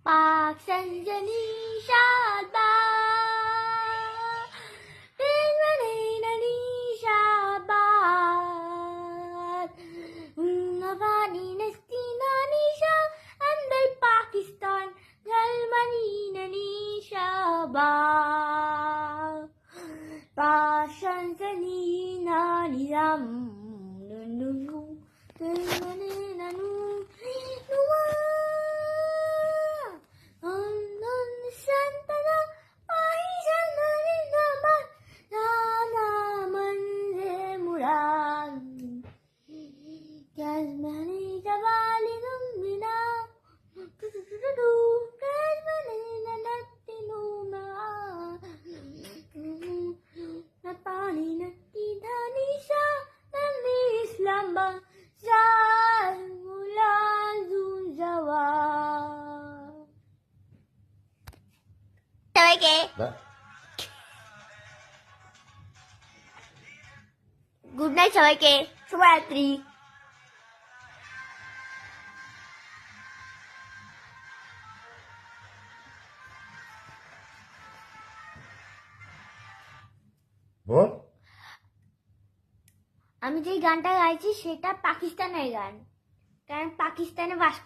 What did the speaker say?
Pak Sanjani Shadba Nani Shabad Navani Nestina Nisha and Pakistan Galmani Nani Shabad Pak Sanjani Naniram Nunu Nanu Nanu Santana, Nana Manze Muran, Kasmani Javali Gumina, Kasmani Natinuma, Napani Nati Dhanisha, Nandi Islamba, Zalmula Zunjawa. সবাইকে good night, সবাইকে শুভরাত্রি। আমি যে গানটা গাইছি সেটা পাকিস্তানের গান, কারণ পাকিস্তানে বাস